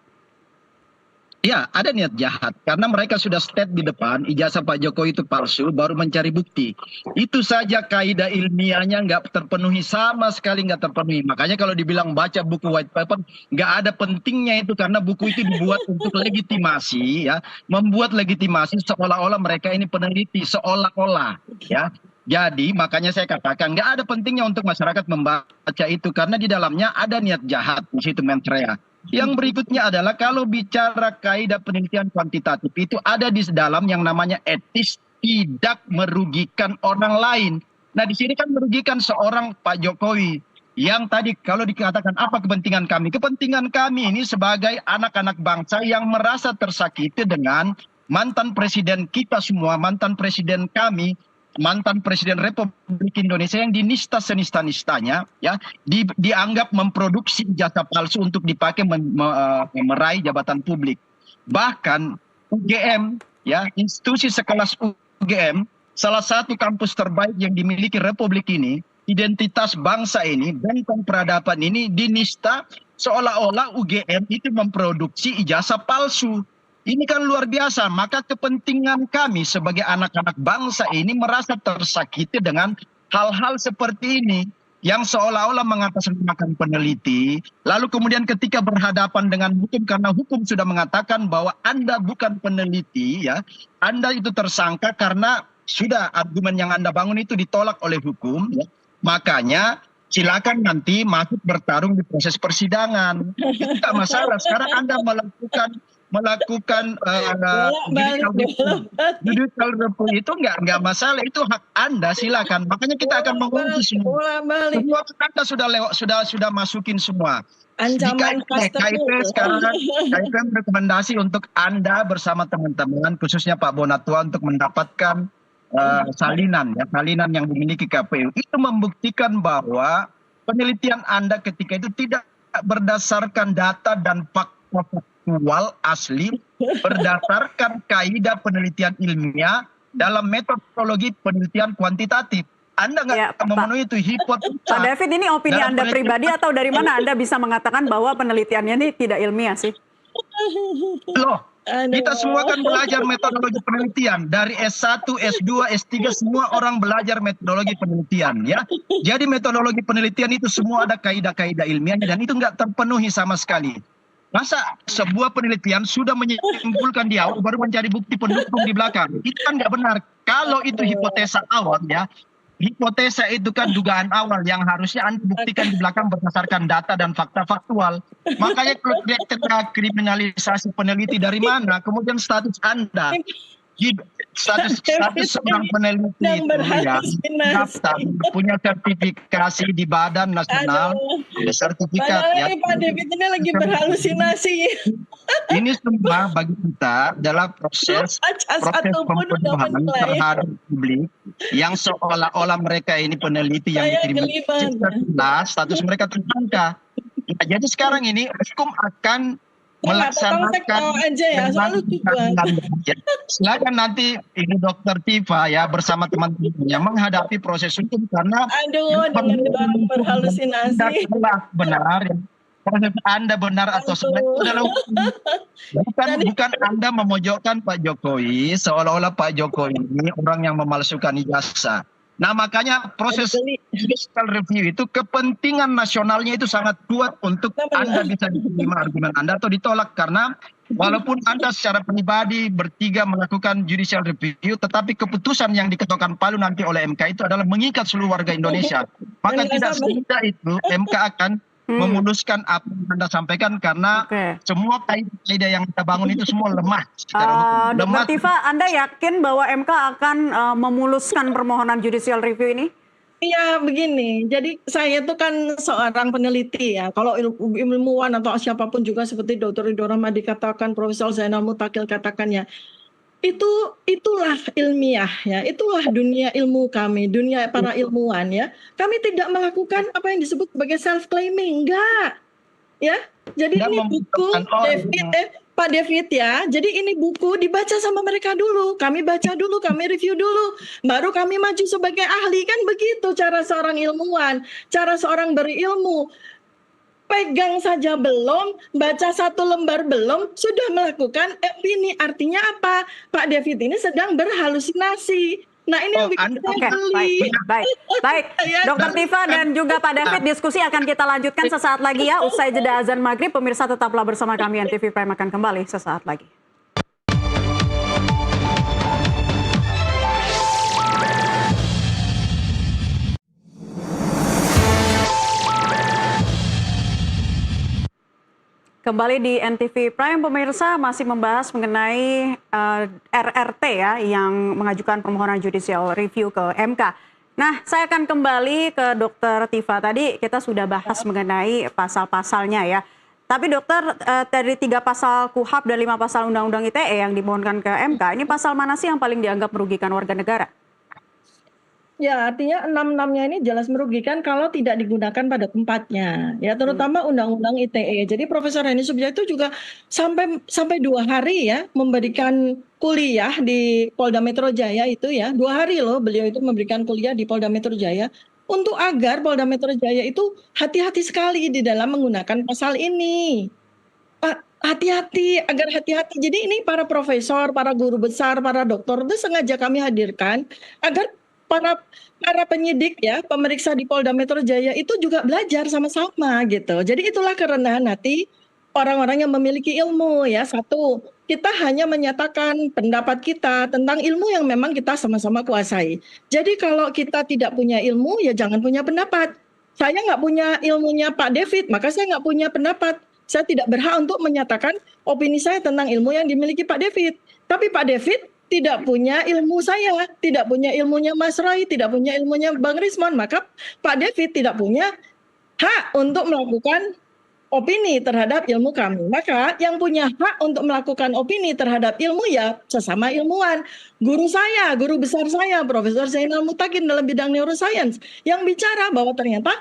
Ya, ada niat jahat karena mereka sudah state di depan ijazah Pak Jokowi itu palsu, baru mencari bukti. Itu saja kaidah ilmiahnya nggak terpenuhi, sama sekali nggak terpenuhi. Makanya kalau dibilang baca buku white paper, nggak ada pentingnya itu, karena buku itu dibuat untuk legitimasi, ya, membuat legitimasi seolah-olah mereka ini peneliti, seolah-olah, ya. Jadi makanya saya katakan nggak ada pentingnya untuk masyarakat membaca itu, karena di dalamnya ada niat jahat di situ, mens rea. Yang berikutnya adalah kalau bicara kaidah penelitian kuantitatif, itu ada di dalam yang namanya etis tidak merugikan orang lain. Nah, di sini kan merugikan seorang Pak Jokowi. Yang tadi kalau dikatakan apa kepentingan kami? Kepentingan kami ini sebagai anak-anak bangsa yang merasa tersakiti dengan mantan presiden kita semua, mantan presiden kami, mantan presiden Republik Indonesia yang dinista senista-nistanya, ya, dianggap memproduksi ijazah palsu untuk dipakai meraih jabatan publik. Bahkan UGM, ya, institusi sekelas UGM, salah satu kampus terbaik yang dimiliki Republik ini, identitas bangsa ini, benteng peradaban ini dinista seolah-olah UGM itu memproduksi ijazah palsu. Ini kan luar biasa. Maka kepentingan kami sebagai anak-anak bangsa ini merasa tersakiti dengan hal-hal seperti ini, yang seolah-olah mengatasnamakan peneliti, lalu kemudian ketika berhadapan dengan hukum, karena hukum sudah mengatakan bahwa Anda bukan peneliti, ya, Anda itu tersangka karena sudah argumen yang Anda bangun itu ditolak oleh hukum, ya. Makanya silakan nanti masuk bertarung di proses persidangan. Itu tidak masalah. Sekarang Anda melakukan judicial review itu nggak masalah, itu hak Anda, silakan. Makanya kita akan menguji semua. Semua Anda sudah masukin semua.
Ancaman
KIP sekarang, KIP rekomendasi untuk Anda bersama teman-teman, khususnya Pak Bonatua, untuk mendapatkan salinan yang dimiliki KPU. Itu membuktikan bahwa penelitian Anda ketika itu tidak berdasarkan data dan fakta faktual asli, berdasarkan kaidah penelitian ilmiah dalam metodologi penelitian kuantitatif. Anda nggak memenuhi itu hipotesa.
Pak David, ini opini Anda pribadi atau dari mana Anda bisa mengatakan bahwa penelitiannya ini tidak ilmiah sih?
Loh, kita semua kan belajar metodologi penelitian. Dari S1, S2, S3 semua orang belajar metodologi penelitian, ya. Jadi metodologi penelitian itu semua ada kaidah-kaidah ilmiahnya, dan itu nggak terpenuhi sama sekali. Masa sebuah penelitian sudah menyimpulkan di awal baru mencari bukti pendukung di belakang? Itu kan nggak benar. Kalau itu hipotesa awal, ya, hipotesa itu kan dugaan awal yang harusnya Anda buktikan di belakang berdasarkan data dan fakta faktual. Makanya kalau kriminalisasi peneliti dari mana? Kemudian status Anda, status seorang peneliti itu, ya, daftar, punya sertifikasi di Badan Nasional, sertifikat, ya.
Pak David ini lagi berhalusinasi.
Ini semua bagi kita adalah proses pembunuhan terhadap publik yang seolah-olah mereka ini peneliti yang dikriminalisasi, status mereka tersangka. Nah, jadi sekarang ini hukum akan
potong saya ketawa aja ya, soal lucu banget.
Ya, silakan nanti ini Dokter Tifa ya bersama teman-temannya menghadapi proses hukum karena
Aduh, dengan orang berhalusinasi.
benar ya. Proses Anda benar atau salah itu adalah hukum. Bukan Anda memojokkan Pak Jokowi seolah-olah Pak Jokowi ini orang yang memalsukan ijazah. Nah makanya proses judicial review itu kepentingan nasionalnya itu sangat kuat untuk Anda bisa diterima argumen Anda atau ditolak karena walaupun Anda secara pribadi bertiga melakukan judicial review tetapi keputusan yang diketok Palu nanti oleh MK itu adalah mengikat seluruh warga Indonesia. Maka tidak semudah itu MK akan memuluskan apa yang Anda sampaikan karena semua kaidah yang kita bangun itu semua lemah secara hukum.
Dr. Tifa, Anda yakin bahwa MK akan memuluskan permohonan judicial review ini?
Iya begini, jadi saya itu kan seorang peneliti ya. Kalau ilmuwan atau siapapun juga seperti Dr. Ridho Rahmadi katakan, Profesor Zainal Mutakil katakannya, itulah ilmiah ya, itulah dunia ilmu kami, dunia para ilmuwan ya. Kami tidak melakukan apa yang disebut sebagai self claiming, enggak. Ya. Jadi ini buku Pak David ya. Jadi ini buku dibaca sama mereka dulu. Kami baca dulu, kami review dulu. Baru kami maju sebagai ahli, kan begitu cara seorang ilmuwan, cara seorang berilmu. Pegang saja belum, baca satu lembar belum, sudah melakukan opini. Artinya apa? Pak David ini sedang berhalusinasi. Nah ini yang bikin saya geli.
Baik. Dr. Tifa dan juga Pak David, diskusi akan kita lanjutkan sesaat lagi ya. Usai jeda azan maghrib, pemirsa tetaplah bersama kami. NTV Prime akan kembali sesaat lagi. Kembali di NTV Prime, pemirsa masih membahas mengenai RRT ya yang mengajukan permohonan judicial review ke MK. Nah, saya akan kembali ke Dr. Tifa. Tadi kita sudah bahas mengenai pasal-pasalnya ya. Tapi dokter, dari 3 pasal KUHP dan 5 pasal Undang-Undang ITE yang dimohonkan ke MK, ini pasal mana sih yang paling dianggap merugikan warga negara?
Ya, artinya 6-6-nya ini jelas merugikan kalau tidak digunakan pada tempatnya. Ya, terutama Undang-Undang ITE. Jadi Profesor Heni Subiakto juga sampai 2 hari ya memberikan kuliah di Polda Metro Jaya itu ya. 2 hari loh beliau itu memberikan kuliah di Polda Metro Jaya untuk agar Polda Metro Jaya itu hati-hati sekali di dalam menggunakan pasal ini. Hati-hati, agar hati-hati. Jadi ini para profesor, para guru besar, para doktor itu sengaja kami hadirkan agar para penyidik ya, pemeriksa di Polda Metro Jaya itu juga belajar sama-sama gitu. Jadi itulah kerendahan hati orang-orang yang memiliki ilmu ya. Satu, kita hanya menyatakan pendapat kita tentang ilmu yang memang kita sama-sama kuasai. Jadi kalau kita tidak punya ilmu ya jangan punya pendapat. Saya nggak punya ilmunya Pak David, maka saya nggak punya pendapat. Saya tidak berhak untuk menyatakan opini saya tentang ilmu yang dimiliki Pak David. Tapi Pak David tidak punya ilmu saya, tidak punya ilmunya Mas Roy, tidak punya ilmunya Bang Rismon, maka Pak David tidak punya hak untuk melakukan opini terhadap ilmu kami. Maka yang punya hak untuk melakukan opini terhadap ilmu ya sesama ilmuwan. Guru saya, guru besar saya, Profesor Zainal Mutakin dalam bidang neuroscience, yang bicara bahwa ternyata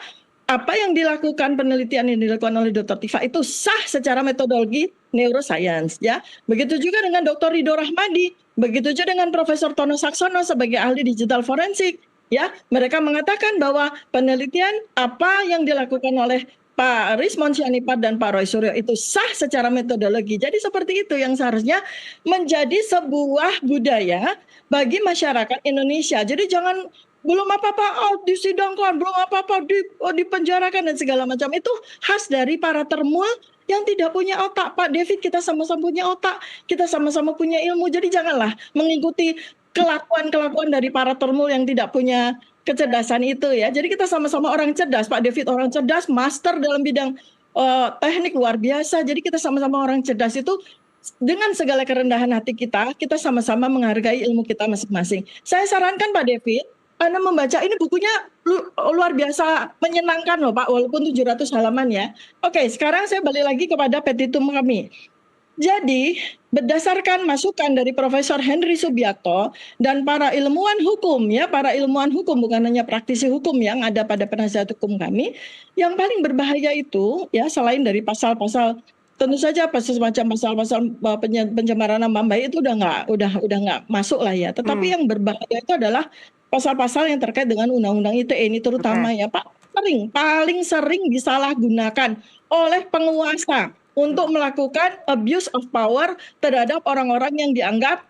apa yang dilakukan, penelitian yang dilakukan oleh Dr. Tifa itu sah secara metodologi neuroscience ya. Begitu juga dengan Dr. Ridho Rahmadi, begitu juga dengan Profesor Tono Saksono sebagai ahli digital forensik ya. Mereka mengatakan bahwa penelitian apa yang dilakukan oleh Pak Rismon Sianipar dan Pak Roy Suryo itu sah secara metodologi. Jadi seperti itu yang seharusnya menjadi sebuah budaya bagi masyarakat Indonesia. Jadi jangan belum apa-apa disidangkan, belum apa-apa dipenjarakan dan segala macam. Itu khas dari para termul yang tidak punya otak. Pak David, kita sama-sama punya otak, kita sama-sama punya ilmu. Jadi janganlah mengikuti kelakuan-kelakuan dari para termul yang tidak punya kecerdasan itu ya. Jadi kita sama-sama orang cerdas. Pak David orang cerdas, master dalam bidang teknik luar biasa. Jadi kita sama-sama orang cerdas itu. Dengan segala kerendahan hati kita sama-sama menghargai ilmu kita masing-masing. Saya sarankan Pak David, Anda membaca ini bukunya luar biasa menyenangkan loh Pak, walaupun 700 halaman ya. Oke, sekarang saya balik lagi kepada petitum kami. Jadi, berdasarkan masukan dari Profesor Henry Subiakto dan para ilmuwan hukum ya, para ilmuwan hukum bukan hanya praktisi hukum yang ada pada penasihat hukum kami, yang paling berbahaya itu ya selain dari pasal-pasal tentu saja semacam pasal-pasal pencemaran nama baik itu udah nggak masuk lah ya. Tetapi yang berbahaya itu adalah pasal-pasal yang terkait dengan Undang-Undang ITE ini terutama ya Pak, paling sering disalahgunakan oleh penguasa untuk melakukan abuse of power terhadap orang-orang yang dianggap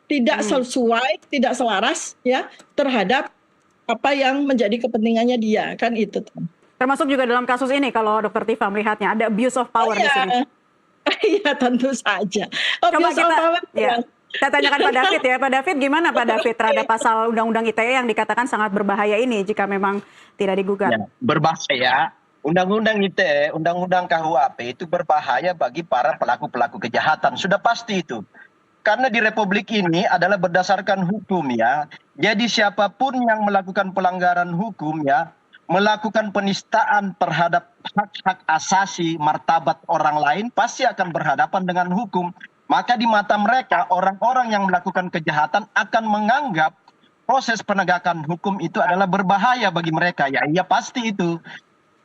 tidak sesuai, tidak selaras ya terhadap apa yang menjadi kepentingannya dia, kan itu.
Termasuk juga dalam kasus ini kalau Dokter Tifa melihatnya ada abuse of power di sini.
Iya, tentu saja.
Coba kita tanyakan Pak David ya. Pak David, gimana Pak David terhadap pasal Undang-Undang ITE yang dikatakan sangat berbahaya ini jika memang tidak digugat?
Ya, berbahaya. Undang-Undang ITE, Undang-Undang KUHP itu berbahaya bagi para pelaku-pelaku kejahatan. Sudah pasti itu. Karena di Republik ini adalah berdasarkan hukum ya. Jadi siapapun yang melakukan pelanggaran hukum ya, melakukan penistaan terhadap hak-hak asasi martabat orang lain pasti akan berhadapan dengan hukum. Maka di mata mereka orang-orang yang melakukan kejahatan akan menganggap proses penegakan hukum itu adalah berbahaya bagi mereka. Ya, iya pasti itu.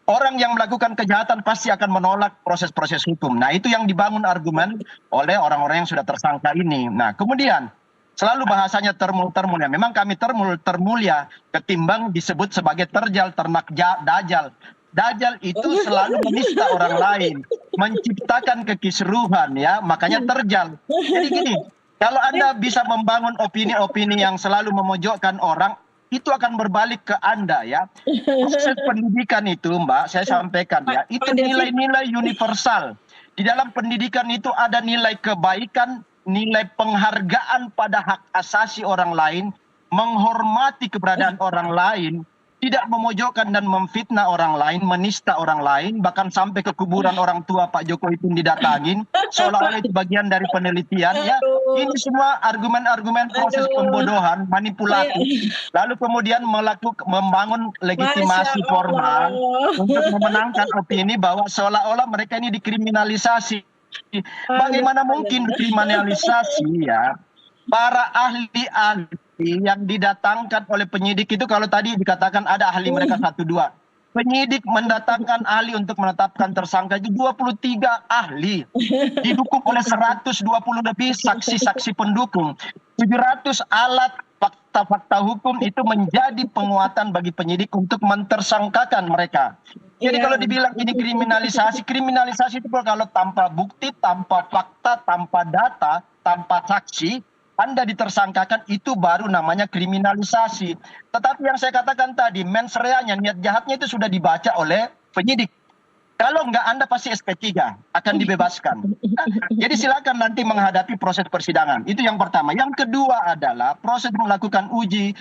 Orang yang melakukan kejahatan pasti akan menolak proses-proses hukum. Nah, itu yang dibangun argumen oleh orang-orang yang sudah tersangka ini. Nah, kemudian selalu bahasanya termul-termul ya. Memang kami termul-termulia ketimbang disebut sebagai terjal, ternak dajal. Dajal itu selalu menista orang lain, menciptakan kekisruhan ya, makanya terjal. Jadi gini, kalau Anda bisa membangun opini-opini yang selalu memojokkan orang, itu akan berbalik ke Anda ya. Proses pendidikan itu Mbak, saya sampaikan ya, itu nilai-nilai universal. Di dalam pendidikan itu ada nilai kebaikan, nilai penghargaan pada hak asasi orang lain, menghormati keberadaan orang lain, tidak memojokkan dan memfitnah orang lain, menista orang lain, bahkan sampai ke kuburan orang tua Pak Jokowi pun didatangin, seolah-olah itu bagian dari penelitian ya. Ini semua argumen-argumen proses pembodohan, manipulatif, lalu kemudian membangun legitimasi formal untuk memenangkan opini bahwa seolah-olah mereka ini dikriminalisasi. Bagaimana mungkin dikriminalisasi ya? Para ahli-ahli yang didatangkan oleh penyidik itu, kalau tadi dikatakan ada ahli mereka 1-2. Penyidik mendatangkan ahli untuk menetapkan tersangka itu 23 ahli. Didukung oleh 120 lebih saksi-saksi pendukung. 700 alat fakta-fakta hukum itu menjadi penguatan bagi penyidik untuk mentersangkakan mereka. Jadi kalau dibilang ini kriminalisasi, kriminalisasi itu kalau tanpa bukti, tanpa fakta, tanpa data, tanpa saksi, Anda ditersangkakan, itu baru namanya kriminalisasi. Tetapi yang saya katakan tadi, mens reanya, niat jahatnya itu sudah dibaca oleh penyidik. Kalau enggak, Anda pasti SP3, akan dibebaskan. Jadi silakan nanti menghadapi proses persidangan. Itu yang pertama. Yang kedua adalah proses melakukan uji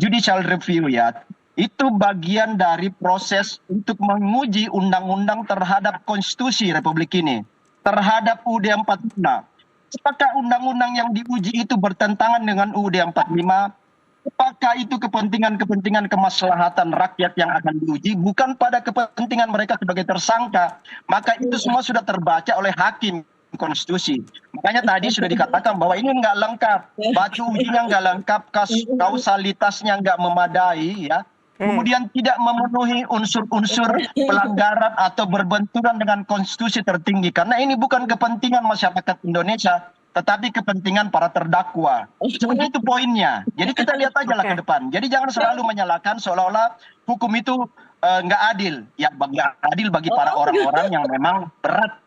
judicial review ya. Itu bagian dari proses untuk menguji undang-undang terhadap konstitusi Republik ini. Terhadap UUD 45. Apakah undang-undang yang diuji itu bertentangan dengan UUD 45? Apakah itu kepentingan-kepentingan kemaslahatan rakyat yang akan diuji, bukan pada kepentingan mereka sebagai tersangka? Maka itu semua sudah terbaca oleh hakim konstitusi. Makanya tadi sudah dikatakan bahwa ini nggak lengkap, batu ujinya nggak lengkap, kausalitasnya nggak memadai, ya. Kemudian tidak memenuhi unsur-unsur pelanggaran atau berbenturan dengan konstitusi tertinggi. Karena ini bukan kepentingan masyarakat Indonesia, tetapi kepentingan para terdakwa. Sebenarnya itu poinnya. Jadi kita lihat aja lah ke depan. Jadi jangan selalu menyalahkan seolah-olah hukum itu nggak adil. Ya nggak adil bagi para orang-orang yang memang berat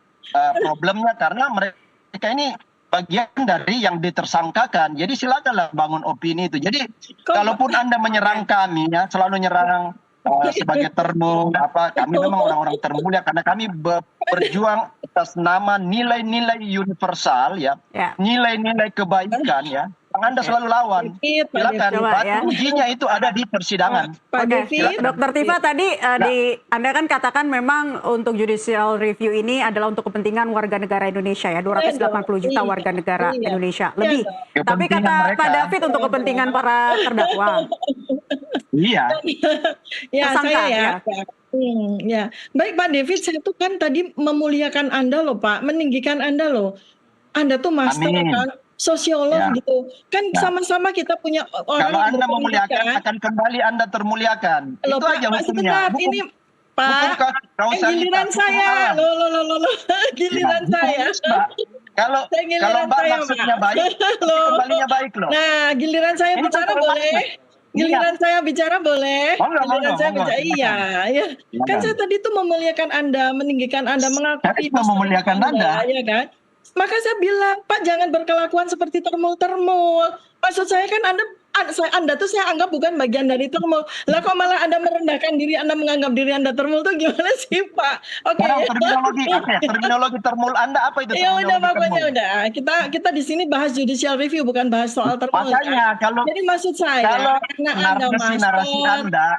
problemnya, karena mereka ini bagian dari yang ditersangkakan. Jadi silakanlah bangun opini itu. Jadi kalaupun Anda menyerang kami ya, selalu nyerang sebagai termul apa, kami memang orang-orang termulia karena kami berjuang atas nama nilai-nilai universal ya, nilai-nilai kebaikan ya. Anda selalu lawan. Silakan, batu ujinya itu ada di persidangan.
Dokter Tifa tadi Anda kan katakan memang untuk judicial review ini adalah untuk kepentingan warga negara Indonesia ya, 280 juta warga negara Indonesia lebih. Tapi kata Pak David untuk kepentingan para terdakwa.
Iya. Ya, saya ya. Ya. Baik Pak David, saya tuh kan tadi memuliakan Anda loh Pak, meninggikan Anda loh. Anda tuh master kan, sosiolog gitu. Kan sama-sama kita punya orang.
Kalau Anda memuliakan, akan kembali Anda termuliakan.
Loh,
itu
Pak,
aja hukumnya.
Sebentar, ini
Bukankah kau
Giliran saya, loh, giliran saya.
Kalau Mbak maksudnya baik, kembalinya baik loh.
Nah, giliran saya bicara boleh. Giliran saya bicara boleh. Giliran saya bicara, iya. Kan saya tadi tuh memuliakan Anda, meninggikan Anda, mengakui
memuliakan Anda,
ya kan? Maka saya bilang, Pak, jangan berkelakuan seperti termul-termul. Maksud saya kan Anda tuh saya anggap bukan bagian dari termul. Lah kok malah Anda merendahkan diri, Anda menganggap diri Anda termul tuh gimana sih, Pak? Oke.
Terminologi termul Anda apa itu?
Ya udah, pokoknya udah. Kita di sini bahas judicial review, bukan bahas soal termul.
Makanya kalau
jadi maksud saya, karena Anda master,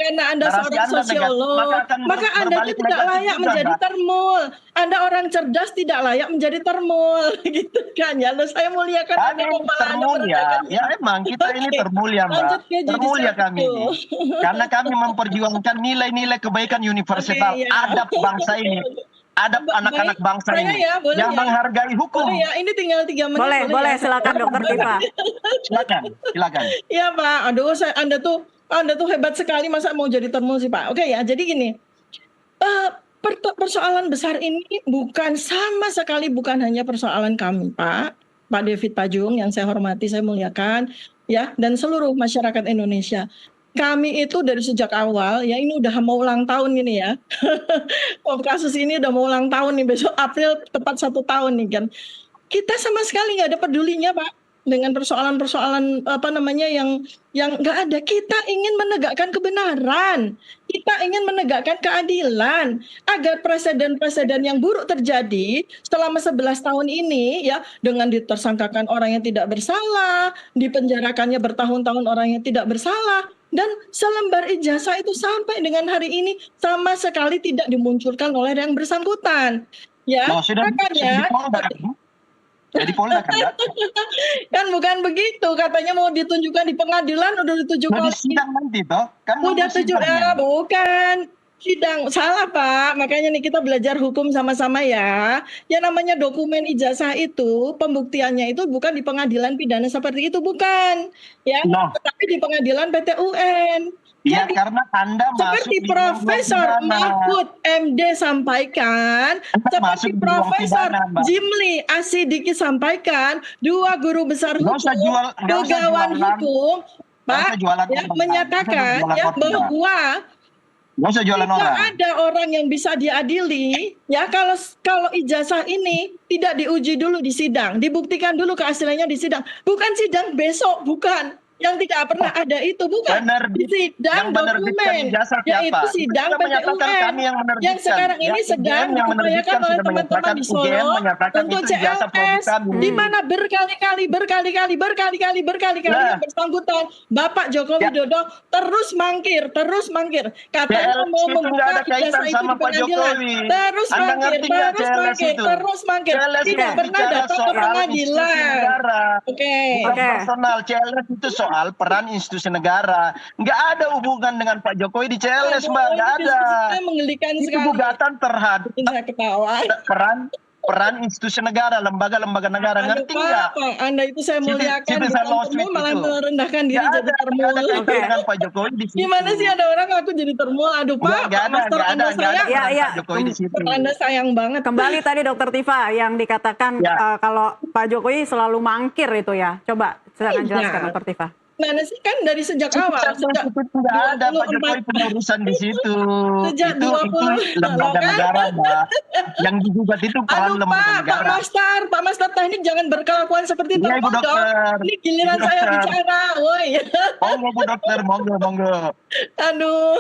karena Anda seorang sosiolog, maka Anda itu tidak layak menjadi termul. Anda orang cerdas tidak layak menjadi termul, gitu kan ya. Lalu saya muliakan Anda,
termul ya emang kita ini termul ya Mbak, termul ya kami ini, karena kami memperjuangkan nilai-nilai kebaikan universal, adab bangsa ini, adab anak-anak bangsa ini, yang menghargai hukum.
Boleh ya, ini tinggal 3 menit.
Boleh, silakan Dokter Tifa.
Silakan.
Iya Pak, aduh Anda tuh hebat sekali, masa mau jadi termul sih Pak. Oke ya, jadi gini, persoalan besar ini sama sekali bukan hanya persoalan kami Pak David Pajung yang saya hormati, saya muliakan, ya, dan seluruh masyarakat Indonesia. Kami itu dari sejak awal, ya ini udah mau ulang tahun ini ya. Kasus ini udah mau ulang tahun nih, besok April tepat 1 tahun nih kan. Kita sama sekali nggak ada pedulinya Pak dengan persoalan-persoalan yang nggak ada. Kita ingin menegakkan kebenaran, kita ingin menegakkan keadilan agar presiden-presiden yang buruk terjadi selama 11 tahun ini ya, dengan ditersangkakan orang yang tidak bersalah, dipenjarakannya bertahun-tahun orang yang tidak bersalah, dan selembar ijazah itu sampai dengan hari ini sama sekali tidak dimunculkan oleh yang bersangkutan. Ya, makanya
jadi Polda kan?
Kan bukan begitu, katanya mau ditunjukkan di pengadilan, udah ditunjukkan.
Sidang nanti toh? Kan
udah tunjukkan, bukan sidang, salah Pak. Makanya nih kita belajar hukum sama-sama ya. Yang namanya dokumen ijazah itu pembuktiannya itu bukan di pengadilan pidana seperti itu, bukan ya, tapi di pengadilan PT UN.
Ya, karena Anda
seperti Profesor Mahfud MD sampaikan, seperti Profesor Jimli Asidiki sampaikan, 2 guru besar hukum, pegawai hukum, Pak, ya, menyatakan ya bahwa tidak ada orang yang bisa diadili ya kalau ijazah ini tidak diuji dulu di sidang, dibuktikan dulu keasliannya di sidang, bukan sidang besok, bukan. Yang tidak pernah ada itu, bukan di sidang dokumen, yaitu sidang PT UN yang sekarang ini sedang diupayakan oleh teman-teman di Solo untuk CLS, di mana berkali-kali yang bersangkutan Bapak Joko Widodo terus mangkir, katanya mau membuka ijazah itu di pengadilan, terus mangkir, tidak pernah datang ke pengadilan. Oke.
Personal CLS itu soal peran institusi negara, nggak ada hubungan dengan Pak Jokowi di CLS, Mbak, nggak ada.
Itu
gugatan terhadap peran institusi negara, lembaga-lembaga negara, ngerti nggak?
Anda itu saya muliakan, malah merendahkan diri jadi termul.
Dengan Pak Jokowi di situ.
Gimana sih ada orang aku jadi termul? Aduh Pak, Master Anda sayang. Anda sayang banget.
Kembali tadi Dokter Tifa yang dikatakan kalau Pak Jokowi selalu mangkir itu ya. Coba silakan jelaskan Dokter Tifa.
Nah, sih kan dari sejak awal, sejak
tidak ada Pak Jokowi pengurusan di situ.
Sejak
itu lembaga negara, Mbak. Yang digugat itu peran lembaga negara.
Pak Master Teknik jangan berkelakuan seperti itu. Ini giliran saya bicara, woi.
Monggo Bu Dokter, monggo.
Aduh.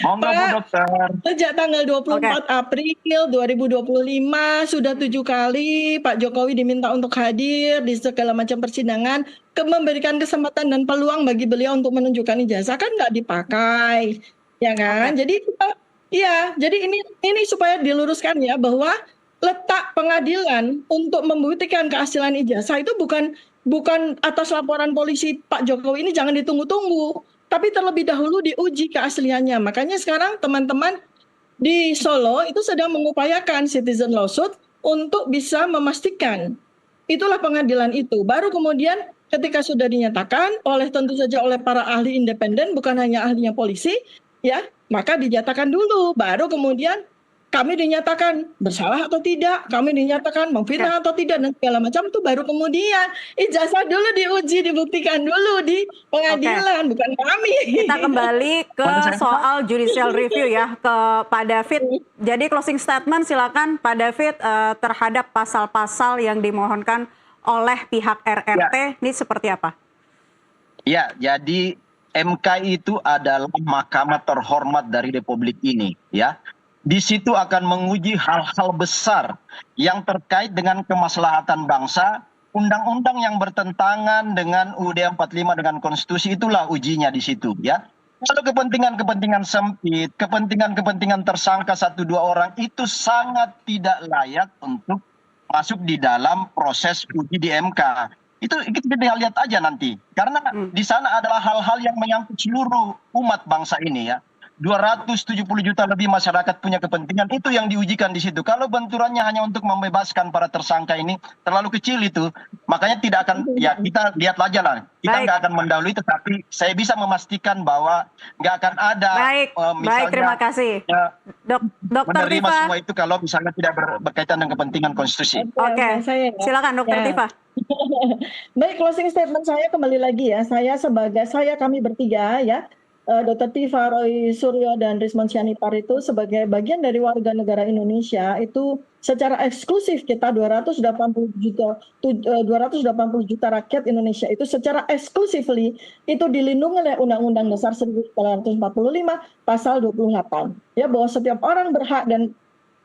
Monggo Bu Dokter.
Sejak tanggal 24 April 2025 sudah 7 kali Pak Jokowi diminta untuk hadir di segala macam persidangan, memberikan kesempatan dan peluang bagi beliau untuk menunjukkan ijazah, kan nggak dipakai, ya kan? Jadi jadi ini supaya diluruskan ya, bahwa letak pengadilan untuk membuktikan keaslian ijazah itu bukan atas laporan polisi Pak Jokowi ini, jangan ditunggu-tunggu, tapi terlebih dahulu diuji keasliannya. Makanya sekarang teman-teman di Solo itu sedang mengupayakan citizen lawsuit untuk bisa memastikan itulah pengadilan itu. Baru kemudian ketika sudah dinyatakan tentu saja oleh para ahli independen, bukan hanya ahlinya polisi, ya, maka dinyatakan dulu, baru kemudian kami dinyatakan bersalah atau tidak, kami dinyatakan memfitnah atau tidak, dan segala macam itu baru kemudian ijazah dulu diuji, dibuktikan dulu di pengadilan, bukan kami.
Kita kembali ke
Boleh saya
soal judicial review ya, ke Pak David. Jadi closing statement silakan Pak David terhadap pasal-pasal yang dimohonkan oleh pihak RRT, ini seperti apa?
Ya, jadi MK itu adalah mahkamah terhormat dari Republik ini, ya. Di situ akan menguji hal-hal besar yang terkait dengan kemaslahatan bangsa, undang-undang yang bertentangan dengan UUD 45 dengan konstitusi, itulah ujinya di situ, ya. Kalau kepentingan-kepentingan sempit, kepentingan-kepentingan tersangka 1-2 orang itu sangat tidak layak untuk masuk di dalam proses uji di MK. Itu kita lihat aja nanti. Karena di sana adalah hal-hal yang menyangkut seluruh umat bangsa ini, ya. 270 juta lebih masyarakat punya kepentingan, itu yang diujikan di situ. Kalau benturannya hanya untuk membebaskan para tersangka ini terlalu kecil itu, makanya tidak akan, ya kita lihat aja lah. Kita nggak akan mendahului, tetapi saya bisa memastikan bahwa nggak akan ada
Baik, terima kasih. Dokter
menerima
Tifa.
semua itu kalau misalnya tidak berkaitan dengan kepentingan konstitusi.
Oke, silakan Dokter Tifa.
Baik, closing statement saya kembali lagi ya. Kami bertiga ya, Dr. Tifa, Roy Suryo, dan Rismon Sianipar itu sebagai bagian dari warga negara Indonesia itu secara eksklusif kita 280 juta rakyat Indonesia itu secara eksklusifly itu dilindungi oleh Undang-Undang Dasar 1945 pasal 28. Ya, bahwa setiap orang berhak dan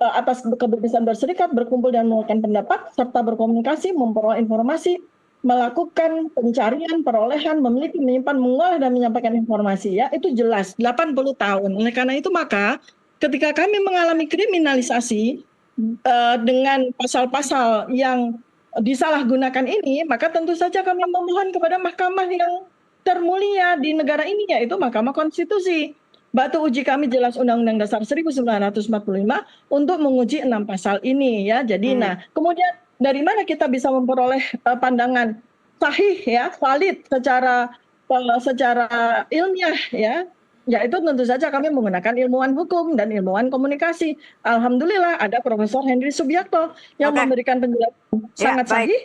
atas kebebasan berserikat, berkumpul dan mengeluarkan pendapat serta berkomunikasi, memperoleh informasi, melakukan pencarian, perolehan, memiliki, menyimpan, mengolah, dan menyampaikan informasi, ya, itu jelas 80 tahun. Oleh karena itu maka ketika kami mengalami kriminalisasi dengan pasal-pasal yang disalahgunakan ini, maka tentu saja kami memohon kepada mahkamah yang termulia di negara ini, yaitu Mahkamah Konstitusi. Batu uji kami jelas Undang-Undang Dasar 1945 untuk menguji 6 pasal ini, ya. Jadi kemudian dari mana kita bisa memperoleh pandangan sahih, ya, valid secara ilmiah, ya? Yaitu tentu saja kami menggunakan ilmuwan hukum dan ilmuwan komunikasi. Alhamdulillah ada Profesor Henry Subiakto yang memberikan penjelasan sangat sahih,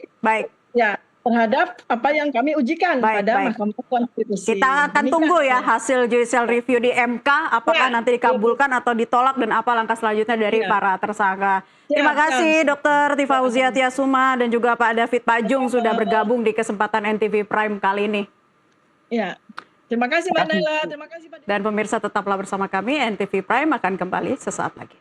ya, terhadap apa yang kami ujikan pada Mahkamah Konstitusi.
Kita akan tunggu ya hasil judicial review di MK, apakah nanti dikabulkan atau ditolak dan apa langkah selanjutnya dari para tersangka. Terima kasih Dr. Tifa Fauzia Tiasuma dan juga Pak David Pajung sudah bergabung di kesempatan NTV Prime kali ini.
Ya, terima kasih Mbak Naila, terima kasih Pak.
Dan pemirsa tetaplah bersama kami, NTV Prime akan kembali sesaat lagi.